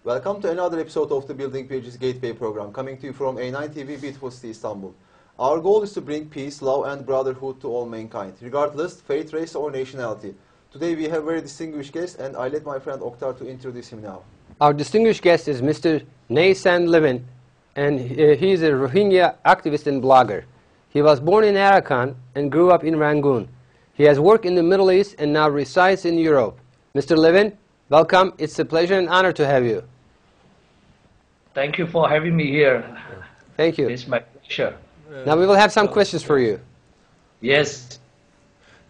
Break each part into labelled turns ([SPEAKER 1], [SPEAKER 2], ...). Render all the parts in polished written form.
[SPEAKER 1] Welcome to another episode of the Building Bridges Gateway program, coming to you from A9 TV, beautiful city Istanbul. Our goal is to bring peace, love and brotherhood to all mankind, regardless faith, race or nationality. Today we have a very distinguished guest, and I let my friend Oktar to introduce him now.
[SPEAKER 2] Our distinguished guest is Mr. Lwin, and he is a Rohingya activist and blogger. He was born in Arakan and grew up in Rangoon. He has worked in the Middle East and now resides in Europe. Mr. Lwin, welcome. It's a pleasure and honor to have you.
[SPEAKER 3] Thank you for having me here.
[SPEAKER 2] Thank you.
[SPEAKER 3] It's my pleasure.
[SPEAKER 2] Now we will have some questions for you.
[SPEAKER 3] Yes.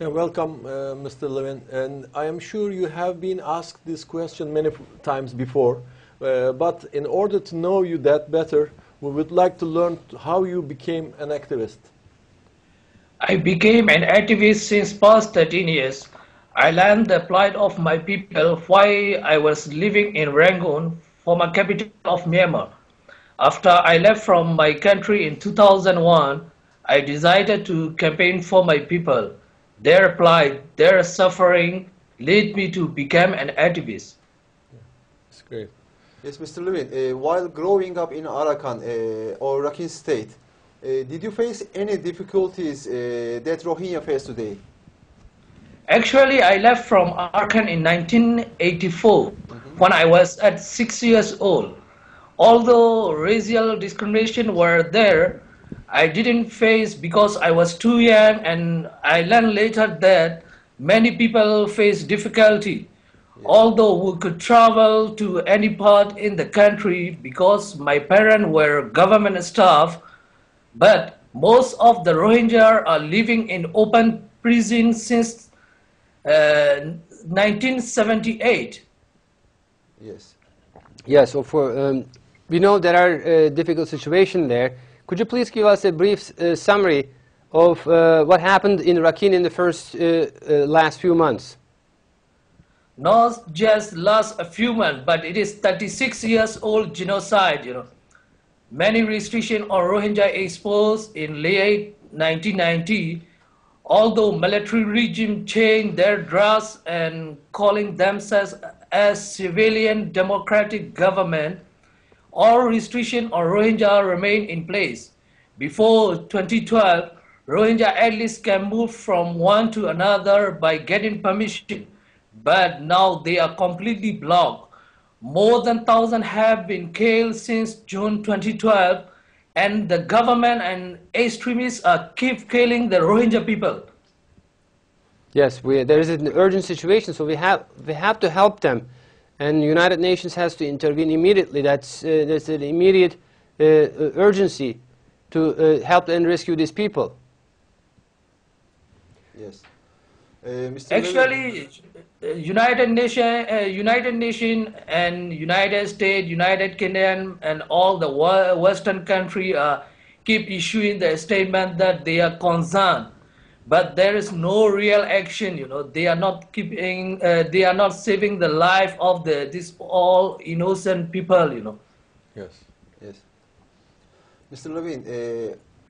[SPEAKER 4] Welcome, Mr. Lwin. And I am sure you have been asked this question many times before. But in order to know you that better, we would like to learn how you became an activist.
[SPEAKER 3] I became an activist since past 13 years. I learned the plight of my people while I was living in Rangoon, former capital of Myanmar. After I left from my country in 2001, I decided to campaign for my people. Their plight, their suffering led me to become an activist.
[SPEAKER 4] That's great.
[SPEAKER 1] Yes, Mr. Lwin, while growing up in Arakan or Rakhine State, did you face any difficulties that Rohingya face today?
[SPEAKER 3] Actually, I left from Arakan in 1984 when I was at 6 years old. Although racial discrimination were there, I didn't face because I was too young, and I learned later that many people face difficulty. Although we could travel to any part in the country because my parents were government staff, but most of the Rohingya are living in open prison since 1978.
[SPEAKER 1] Yes.
[SPEAKER 2] Yes, so we know there are difficult situations there. Could you please give us a brief summary of what happened in Rakhine in the last few months?
[SPEAKER 3] Not just last a few months, but it is 36 years old genocide, Many restrictions on Rohingya exposed in late 1990, although military regime changed their dress and calling themselves as civilian democratic government, all restrictions on Rohingya remain in place. Before 2012, Rohingya at least can move from one to another by getting permission, but now they are completely blocked. More than 1,000 have been killed since June 2012, and the government and extremists keep killing the Rohingya people.
[SPEAKER 2] Yes, there is an urgent situation, so we have to help them, and the United Nations has to intervene immediately. There's an immediate urgency to help and rescue these people.
[SPEAKER 1] Yes. Mr.
[SPEAKER 3] Actually, United Nations and United States, United Kingdom, and all the Western countries keep issuing the statement that they are concerned, but there is no real action. They are not they are not saving the life of these all innocent people.
[SPEAKER 1] Yes. Yes. Mr. Lwin,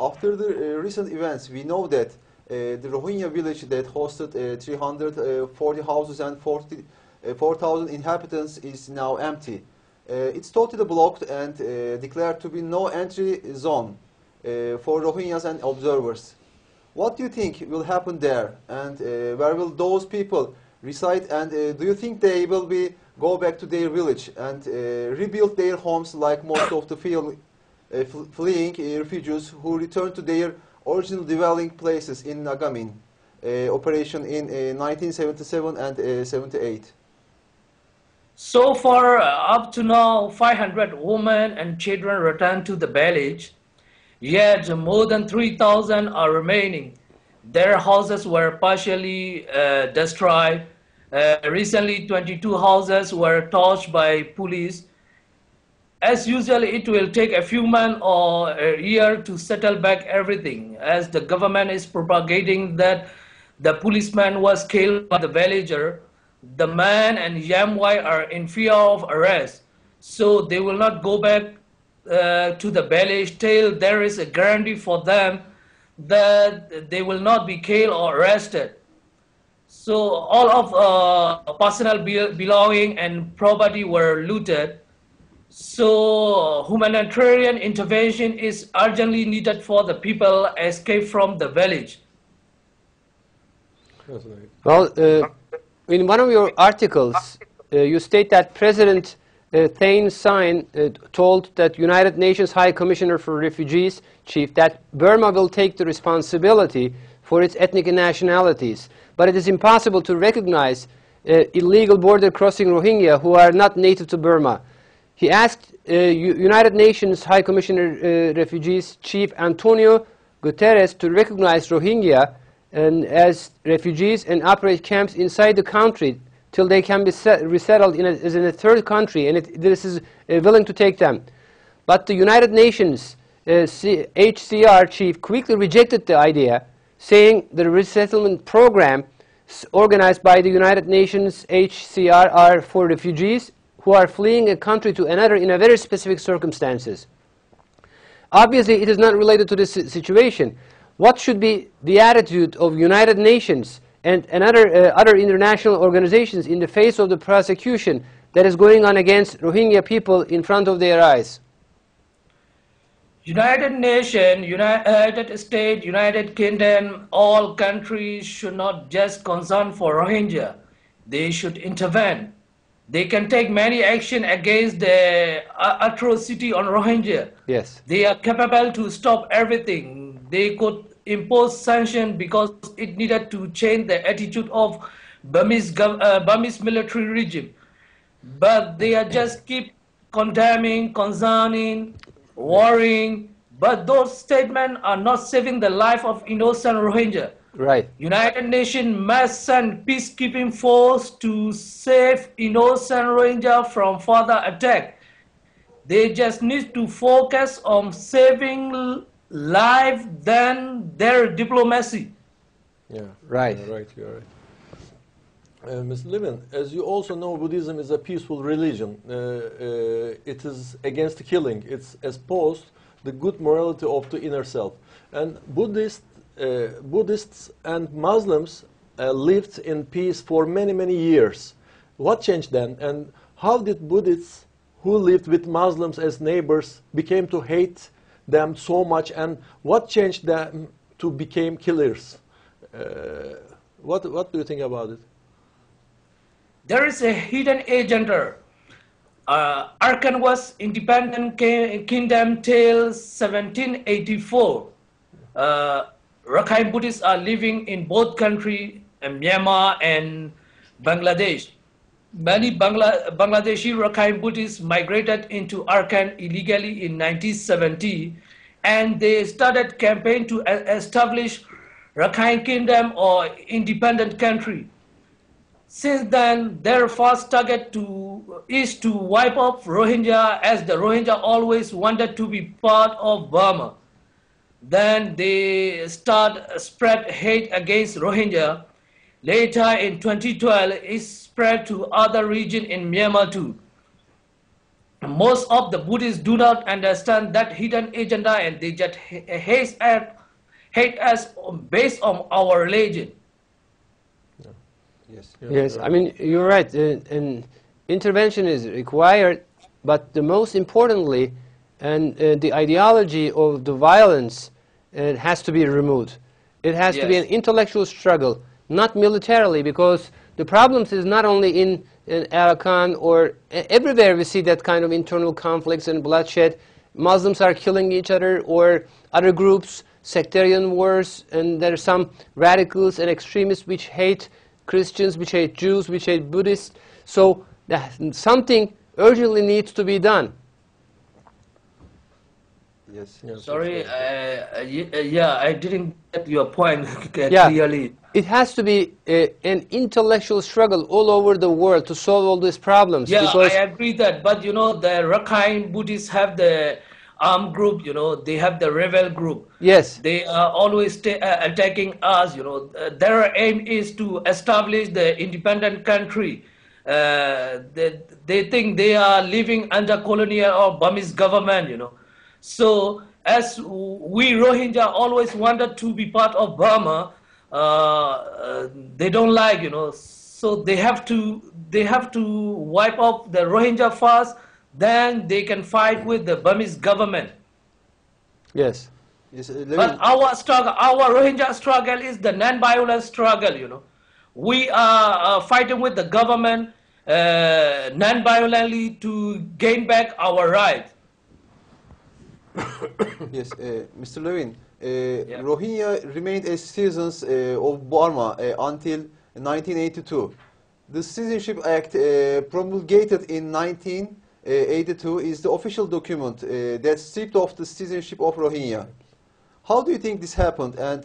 [SPEAKER 1] after the recent events, we know that the Rohingya village that hosted 340 houses and 4,000 inhabitants is now empty. It's totally blocked and declared to be no entry zone for Rohingyas and observers. What do you think will happen there, and where will those people reside, and do you think they will go back to their village and rebuild their homes like most of the fleeing refugees who return to their original dwelling places in Nagamin, operation in 1977 and 78.
[SPEAKER 3] So far, up to now, 500 women and children returned to the village, yet more than 3,000 are remaining. Their houses were partially destroyed. Recently, 22 houses were torched by police. As usual, it will take a few months or a year to settle back everything, as the government is propagating that the policeman was killed by the villager. The man and young wife are in fear of arrest, so they will not go back to the village till there is a guarantee for them that they will not be killed or arrested. So all of personal belonging and property were looted. So humanitarian intervention is urgently needed for the people escape from the village.
[SPEAKER 2] Well, in one of your articles, you state that President Thein Sein told that United Nations High Commissioner for Refugees chief that Burma will take the responsibility for its ethnic and nationalities, but it is impossible to recognize illegal border crossing Rohingya who are not native to Burma. He asked United Nations High Commissioner Refugees Chief Antonio Guterres to recognize Rohingya as refugees and operate camps inside the country till they can be resettled as in a third country, and this is willing to take them. But the United Nations HCR chief quickly rejected the idea, saying the resettlement program organized by the United Nations HCR are for refugees who are fleeing a country to another in a very specific circumstances. Obviously, it is not related to this situation. What should be the attitude of United Nations and other international organizations in the face of the prosecution that is going on against Rohingya people in front of their eyes?
[SPEAKER 3] United Nations, United States, United Kingdom, all countries should not just concern for Rohingya. They should intervene. They can take many action against the atrocity on Rohingya.
[SPEAKER 2] Yes.
[SPEAKER 3] They are capable to stop everything. They could impose sanctions because it needed to change the attitude of Burmese military regime. But they are just keep condemning, concerning, worrying. But those statements are not saving the life of innocent Rohingya.
[SPEAKER 2] Right.
[SPEAKER 3] United Nations must send peacekeeping force to save innocent Rohingya from further attack. They just need to focus on saving life than their diplomacy.
[SPEAKER 4] Yeah,
[SPEAKER 2] right.
[SPEAKER 4] You're right. You're right. Ms. Lwin, as you also know, Buddhism is a peaceful religion. It is against killing. It's opposed the good morality of the inner self. And Buddhists and Muslims lived in peace for many, many years. What changed then? And how did Buddhists who lived with Muslims as neighbors became to hate them so much? And what changed them to become killers? What do you think about it?
[SPEAKER 3] There is a hidden agenda. Arkansas Independent Kingdom till 1784. Rakhine Buddhists are living in both countries, Myanmar and Bangladesh. Many Bangladeshi Rakhine Buddhists migrated into Arkan illegally in 1970, and they started campaign to establish Rakhine Kingdom or independent country. Since then, their first target is to wipe off Rohingya, as the Rohingya always wanted to be part of Burma. Then they spread hate against Rohingya. Later in 2012, it spread to other regions in Myanmar too. Most of the Buddhists do not understand that hidden agenda, and they just hate us based on our religion.
[SPEAKER 4] Yeah.
[SPEAKER 1] Yes.
[SPEAKER 2] Yes, I mean, you're right. And intervention is required, but the most importantly, and the ideology of the violence has to be removed. It has to be an intellectual struggle, not militarily, because the problems is not only in Arakan or everywhere we see that kind of internal conflicts and bloodshed. Muslims are killing each other, or other groups, sectarian wars, and there are some radicals and extremists which hate Christians, which hate Jews, which hate Buddhists. So something urgently needs to be done.
[SPEAKER 1] Yes.
[SPEAKER 3] Sorry, I didn't get your point clearly.
[SPEAKER 2] It has to be an intellectual struggle all over the world to solve all these problems.
[SPEAKER 3] Yeah, I agree that, but you know, the Rakhine Buddhists have the armed group, you know, they have the rebel group.
[SPEAKER 2] Yes.
[SPEAKER 3] They are always attacking us, you know. Their aim is to establish the independent country. They think they are living under colonial or Burmese government, you know. So as we Rohingya always wanted to be part of Burma, they don't like, you know. So they have to wipe off the Rohingya first, then they can fight with the Burmese government.
[SPEAKER 1] Yes. Yes,
[SPEAKER 3] But our struggle, our Rohingya struggle is the non-violent struggle, you know. We are fighting with the government non-violently to gain back our rights.
[SPEAKER 1] Yes, Mr. Lwin, Rohingya remained as citizens of Burma until 1982. The Citizenship Act promulgated in 1982 is the official document that stripped off the citizenship of Rohingya. How do you think this happened, and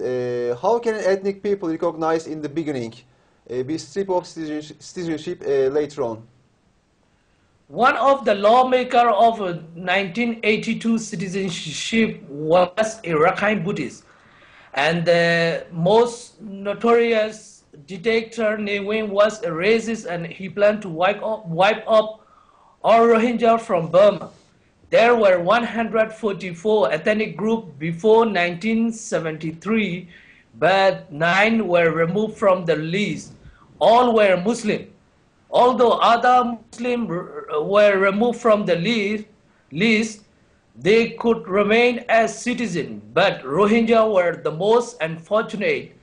[SPEAKER 1] how can an ethnic people recognized in the beginning be stripped of citizenship later on?
[SPEAKER 3] One of the lawmakers of 1982 citizenship was a Rakhine Buddhist, and the most notorious dictator Lwin was a racist, and he planned to wipe up all Rohingya from Burma. There were 144 ethnic groups before 1973, but 9 were removed from the list. All were Muslim. Although other Muslims were removed from the list, they could remain as citizens, but Rohingya were the most unfortunate.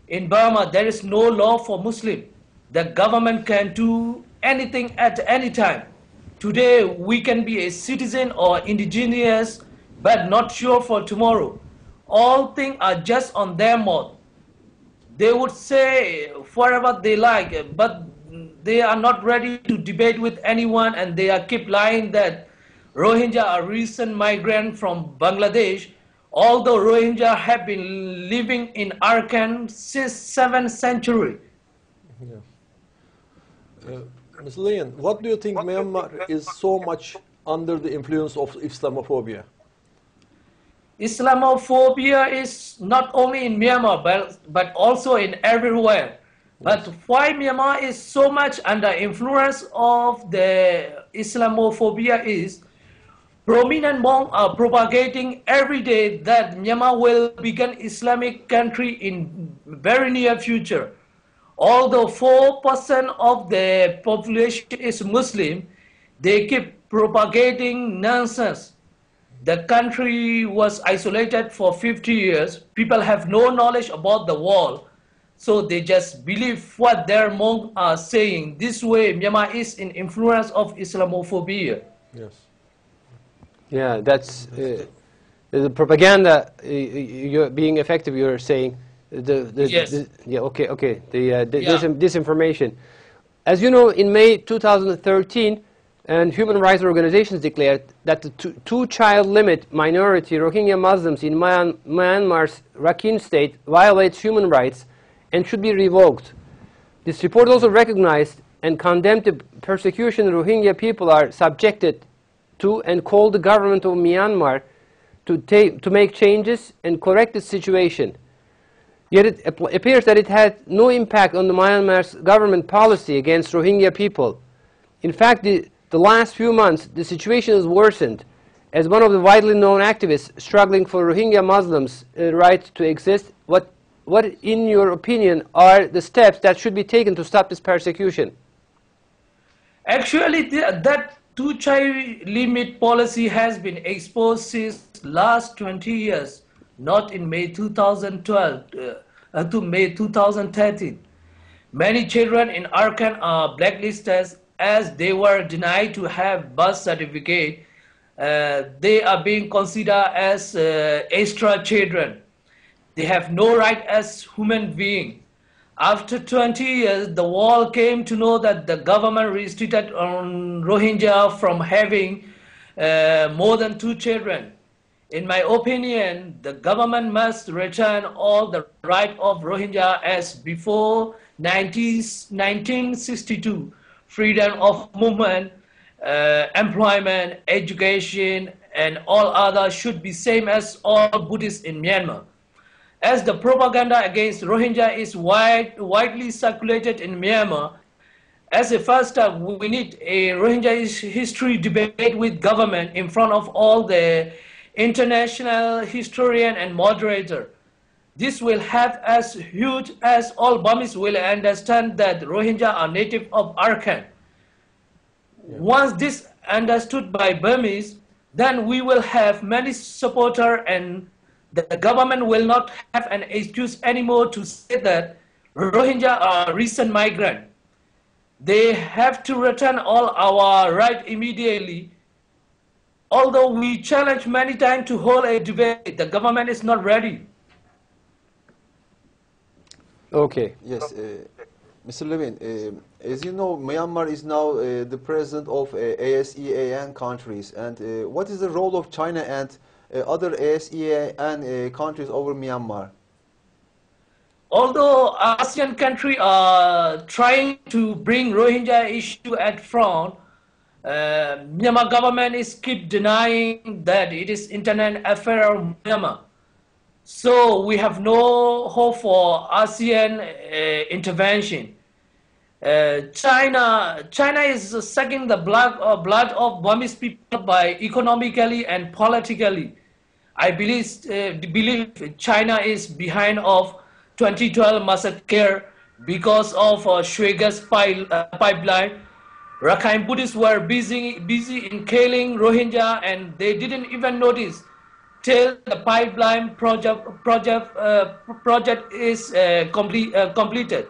[SPEAKER 3] In Burma, there is no law for Muslims. The government can do anything at any time. Today, we can be a citizen or indigenous, but not sure for tomorrow. All things are just on their mouth. They would say whatever they like, but they are not ready to debate with anyone, and they keep lying that Rohingya are recent migrants from Bangladesh, although Rohingya have been living in Arakan since 7th century.
[SPEAKER 4] Yeah. Ms. Lwin, what do you think Myanmar is so much under the influence of Islamophobia?
[SPEAKER 3] Islamophobia is not only in Myanmar, but also in everywhere. But why Myanmar is so much under influence of the Islamophobia is prominent monks are propagating every day that Myanmar will become Islamic country in very near future. Although 4% of the population is Muslim, they keep propagating nonsense. The country was isolated for 50 years. People have no knowledge about the world, so they just believe what their monks are saying. This way, Myanmar is in influence of Islamophobia.
[SPEAKER 4] Yes.
[SPEAKER 2] Yeah, that's the propaganda being effective. You're saying
[SPEAKER 3] Yes.
[SPEAKER 2] Disinformation. As you know, in May 2013, and human rights organizations declared that the two-child limit minority Rohingya Muslims in Myanmar's Rakhine state violates human rights and should be revoked. This report also recognized and condemned the persecution Rohingya people are subjected to and called the government of Myanmar to make changes and correct the situation. Yet it appears that it had no impact on the Myanmar's government policy against Rohingya people. In fact, the last few months, the situation has worsened. As one of the widely known activists struggling for Rohingya Muslims' right to exist, what, in your opinion, are the steps that should be taken to stop this persecution?
[SPEAKER 3] Actually, that two-child limit policy has been exposed since last 20 years, not in May 2012 to May 2013. Many children in Arakan are blacklisted as they were denied to have birth certificate. They are being considered as extra children. They have no right as human beings. After 20 years, the world came to know that the government restricted on Rohingya from having more than 2 children. In my opinion, the government must return all the right of Rohingya as before 1962. Freedom of movement, employment, education, and all others should be same as all Buddhists in Myanmar. As the propaganda against Rohingya is widely circulated in Myanmar, as a first step, we need a Rohingya history debate with government in front of all the international historian and moderator. This will have as huge as all Burmese will understand that Rohingya are native of Arakan. Once this understood by Burmese, then we will have many supporters, and the government will not have an excuse anymore to say that Rohingya are recent migrants. They have to return all our right immediately. Although we challenge many times to hold a debate, the government is not ready.
[SPEAKER 2] Okay.
[SPEAKER 1] Yes, Mr. Levin, as you know, Myanmar is now the president of ASEAN countries. And what is the role of China and other ASEAN countries over Myanmar?
[SPEAKER 3] Although ASEAN countries are trying to bring Rohingya issue at front, Myanmar government is keep denying that it is internal affair of Myanmar. So we have no hope for ASEAN intervention. China is sucking the blood of Burmese people by economically and politically. I believe China is behind of 2012 massacre because of Shui gas pipeline. Rakhine Buddhists were busy in killing Rohingya, and they didn't even notice till the pipeline project is completed.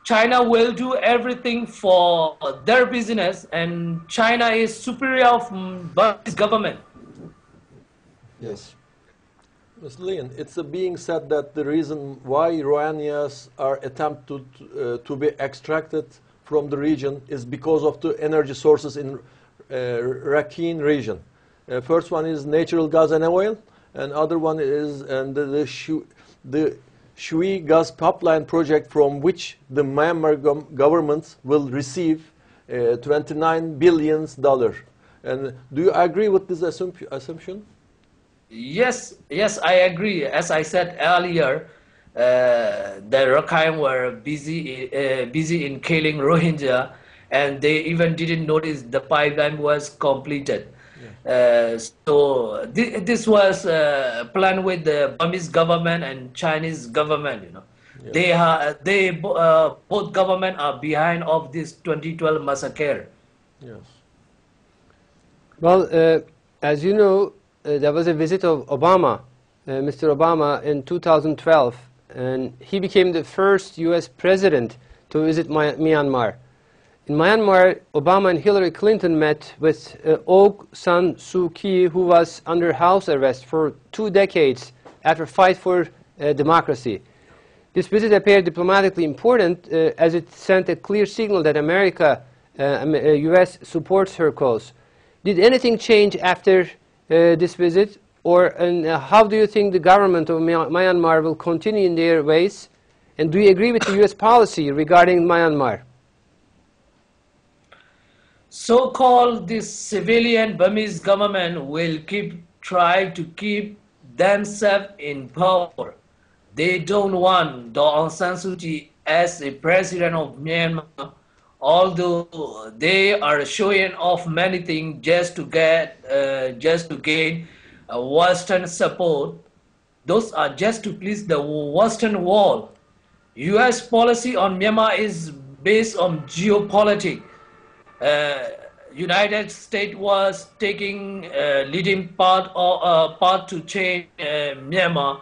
[SPEAKER 3] China will do everything for their business, and China is superior of Burmese government.
[SPEAKER 1] Yes.
[SPEAKER 4] Ms. Lin, it's being said that the reason why Rohingyas are attempted to be extracted from the region is because of the energy sources in Rakhine region. First one is natural gas and oil, and other one is the Shui gas pipeline project, from which the Myanmar government will receive $29 billion. And do you agree with this assumption?
[SPEAKER 3] Yes, I agree. As I said earlier, the Rakhine were busy in killing Rohingya, and they even didn't notice the pipeline was completed. Yeah. So this was planned with the Burmese government and Chinese government. You know, yeah. Both government are behind of this 2012 massacre.
[SPEAKER 4] Yes.
[SPEAKER 2] Well, as you know, there was a visit of Obama, Mr. Obama, in 2012, and he became the first U.S. president to visit Myanmar. In Myanmar, Obama and Hillary Clinton met with Aung San Suu Kyi, who was under house arrest for 2 decades after a fight for democracy. This visit appeared diplomatically important as it sent a clear signal that U.S. supports her cause. Did anything change after this visit, and how do you think the government of Myanmar will continue in their ways? And do you agree with the U.S. policy regarding Myanmar?
[SPEAKER 3] So-called this civilian Burmese government will try to keep themselves in power. They don't want Aung San Suu Kyi as a president of Myanmar, although they are showing off many things just to gain Western support. Those are just to please the Western world. U.S. policy on Myanmar is based on geopolitics. United States was taking leading part to change Myanmar,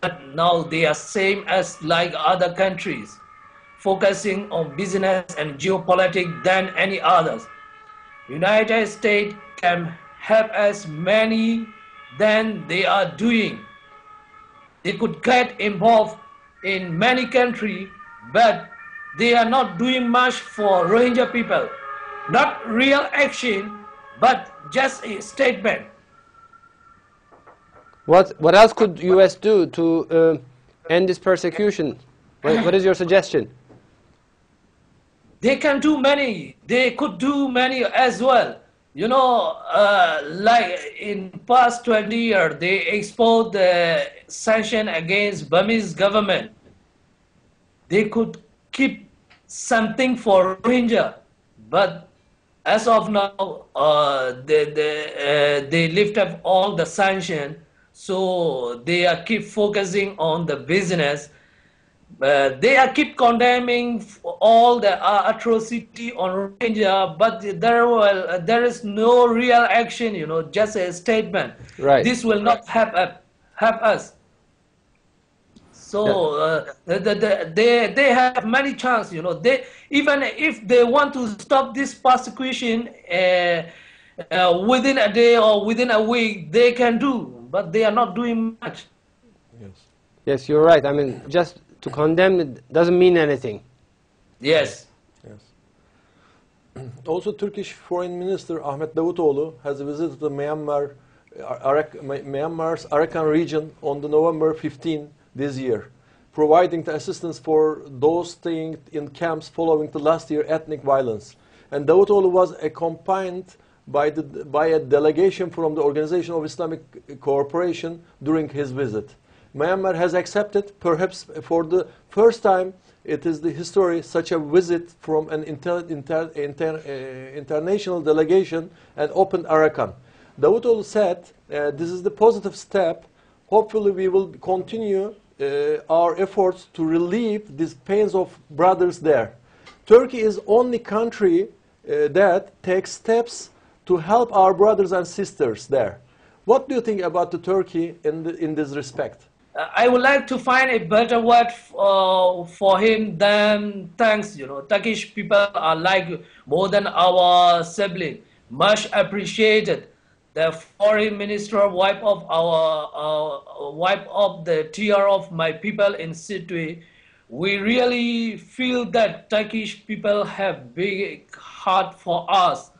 [SPEAKER 3] but now they are same as like other countries, focusing on business and geopolitics than any others. United States can help as many than they are doing. They could get involved in many countries, but they are not doing much for Rohingya people. Not real action, but just a statement.
[SPEAKER 2] What else could U.S. do to end this persecution? What is your suggestion?
[SPEAKER 3] They can do many. They could do many as well. You know, like in past 20 years, they exposed the sanction against Burmese government. They could keep something for Rohingya, but as of now, they lift up all the sanction, so they keep focusing on the business. They are keep condemning all the atrocity on Rohingya, but there is no real action, just a statement.
[SPEAKER 2] Right.
[SPEAKER 3] This will not help us. So they have many chances, They, even if they want to stop this persecution within a day or within a week, they can do, but they are not doing much.
[SPEAKER 4] Yes.
[SPEAKER 2] Yes, you're right. I mean, just to condemn it doesn't mean anything.
[SPEAKER 3] Yes.
[SPEAKER 4] Yes. Also, Turkish Foreign Minister Ahmet Davutoğlu has visited the Myanmar's Arakan region on the November 15 this year, providing the assistance for those staying in camps following the last year ethnic violence. And Davutoğlu was accompanied by a delegation from the Organization of Islamic Cooperation during his visit. Myanmar has accepted, perhaps for the first time, it is the history, such a visit from an international delegation and opened Arakan. Davutoğlu said, this is the positive step. Hopefully we will continue our efforts to relieve these pains of brothers there. Turkey is only country that takes steps to help our brothers and sisters there. What do you think about the Turkey in this respect?
[SPEAKER 3] I would like to find a better word for him than thanks. Turkish people are like more than our sibling. Much appreciated. The foreign minister wiped off the tear of my people in Sitwe. We really feel that Turkish people have big heart for us.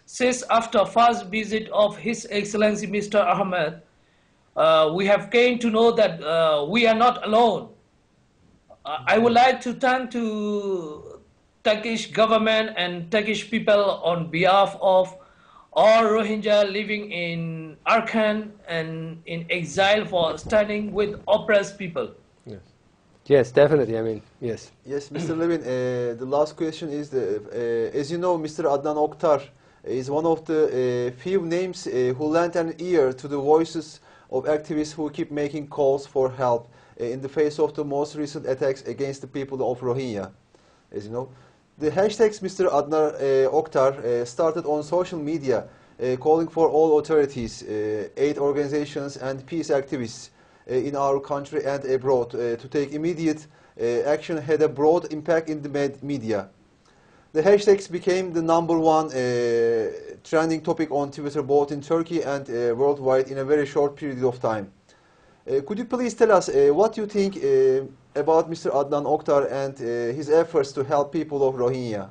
[SPEAKER 3] Since after first visit of His Excellency Mr. Ahmed, we have came to know that we are not alone. I would like to thank to Turkish government and Turkish people on behalf of all Rohingya living in Arakan and in exile for standing with oppressed people.
[SPEAKER 4] Yes.
[SPEAKER 2] Yes, definitely. I mean, yes.
[SPEAKER 1] Yes, Mr. Lwin, the last question is, as you know, Mr. Adnan Oktar is one of the few names who lent an ear to the voices of activists who keep making calls for help in the face of the most recent attacks against the people of Rohingya. As you know, the hashtags Mr. Adnan Oktar started on social media, calling for all authorities, aid organizations and peace activists in our country and abroad to take immediate action, had a broad impact in the media. The hashtags became the #1 trending topic on Twitter, both in Turkey and worldwide, in a very short period of time. Could you please tell us what you think about Mr. Adnan Oktar and his efforts to help people of Rohingya?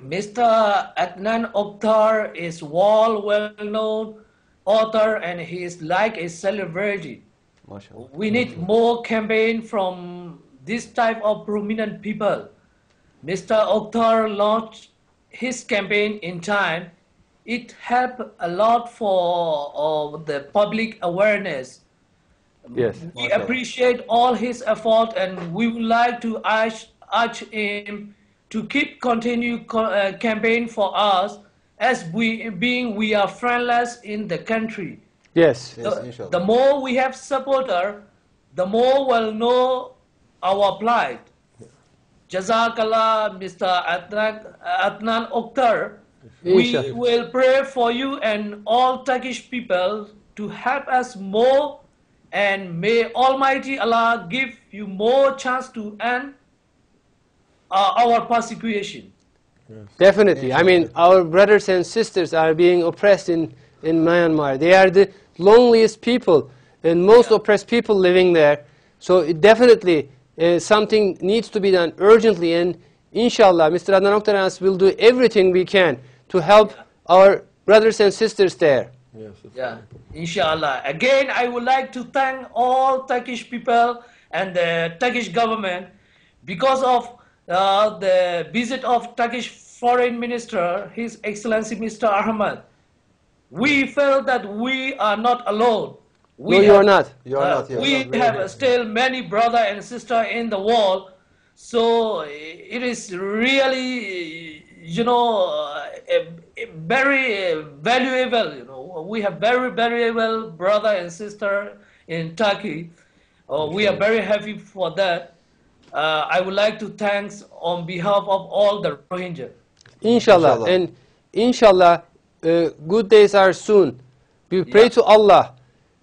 [SPEAKER 3] Mr. Adnan Oktar is well-known author, and he is like a celebrity.
[SPEAKER 1] MashaAllah.
[SPEAKER 3] We need more campaign from this type of prominent people. Mr. Oktar launched his campaign in time. It helped a lot for the public awareness.
[SPEAKER 2] Yes.
[SPEAKER 3] We appreciate all his effort, and we would like to urge him to continue campaign for us, as we are friendless in the country.
[SPEAKER 2] Yes.
[SPEAKER 3] The more we have supporter, the more we'll know our plight. Jazakallah, Mr. Adnan Oktar. We will pray for you and all Turkish people to help us more, and may Almighty Allah give you more chance to end our persecution.
[SPEAKER 4] Yes.
[SPEAKER 2] Definitely. I mean, our brothers and sisters are being oppressed in Myanmar. They are the loneliest people and most oppressed people living there. So it definitely something needs to be done urgently, and inshallah, Mr. Adnan Oktar and us will do everything we can to help our brothers and sisters there.
[SPEAKER 4] Yes,
[SPEAKER 3] Yeah, inshallah. Again, I would like to thank all Turkish people and the Turkish government because of the visit of Turkish Foreign Minister, His Excellency Mr. Ahmed. We felt that we are not alone.
[SPEAKER 2] No, you are not.
[SPEAKER 1] You are not. Yes.
[SPEAKER 3] We have still many brother and sister in the world, so it is really, very valuable. We have very valuable brother and sister in Turkey. We are very happy for that. I would like to thank on behalf of all the Rohingya.
[SPEAKER 2] Inshallah.
[SPEAKER 1] Inshallah.
[SPEAKER 2] And inshallah, good days are soon. We pray
[SPEAKER 3] Yeah.
[SPEAKER 2] to Allah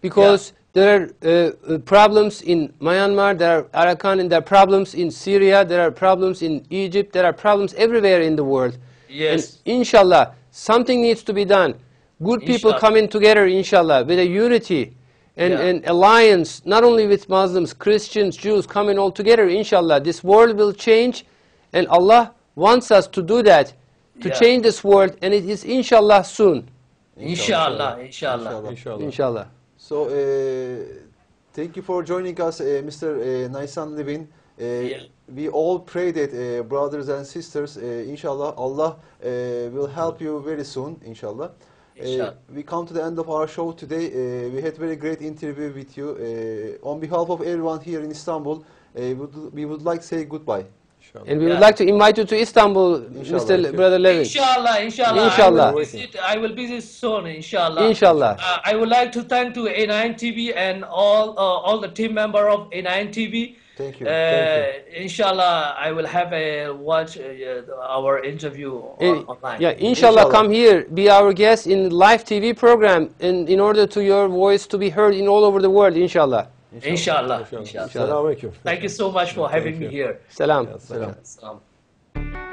[SPEAKER 2] because there are problems in Myanmar, there are Arakan, and there are problems in Syria, there are problems in Egypt, there are problems everywhere in the world.
[SPEAKER 3] Yes.
[SPEAKER 2] And inshallah, something needs to be done. Good people
[SPEAKER 3] Inshallah.
[SPEAKER 2] coming together, inshallah, with a unity and,
[SPEAKER 3] Yeah.
[SPEAKER 2] and alliance, not only with Muslims, Christians, Jews, coming all together, inshallah. This world will change, and Allah wants us to do that, to
[SPEAKER 3] Yeah.
[SPEAKER 2] change this world, and it is inshallah soon.
[SPEAKER 3] Inshallah, inshallah.
[SPEAKER 4] Inshallah.
[SPEAKER 2] Inshallah.
[SPEAKER 1] So, thank you for joining us, Mr. Naisan Lwin.
[SPEAKER 3] Yeah.
[SPEAKER 1] We all pray that, brothers and sisters, inshallah, Allah will help you very soon, inshallah.
[SPEAKER 3] Inshallah.
[SPEAKER 1] We come to the end of our show today. We had very great interview with you. On behalf of everyone here in Istanbul, we would like to say goodbye.
[SPEAKER 4] Inshallah.
[SPEAKER 2] And we
[SPEAKER 3] Yeah.
[SPEAKER 2] would like to invite you to Istanbul,
[SPEAKER 1] Inshallah.
[SPEAKER 2] Mr. Brother Levin.
[SPEAKER 3] Inshallah, inshallah.
[SPEAKER 2] Inshallah.
[SPEAKER 3] I will visit soon, inshallah.
[SPEAKER 2] Inshallah.
[SPEAKER 3] I would like to thank to A9 TV and all the team member of A9 TV.
[SPEAKER 1] Thank you.
[SPEAKER 3] Inshallah, I will have a watch our interview online.
[SPEAKER 2] Yeah, inshallah,
[SPEAKER 1] Inshallah.
[SPEAKER 2] come here, be our guest in live TV program, and in order to your voice to be heard in all over the world, inshallah.
[SPEAKER 3] Inshallah.
[SPEAKER 4] Inshallah.
[SPEAKER 3] Inshallah.
[SPEAKER 4] Assalamu alaikum.
[SPEAKER 3] Thank you so much for having me
[SPEAKER 4] you.
[SPEAKER 3] here.
[SPEAKER 2] Salam.
[SPEAKER 1] Salam.
[SPEAKER 3] Salam.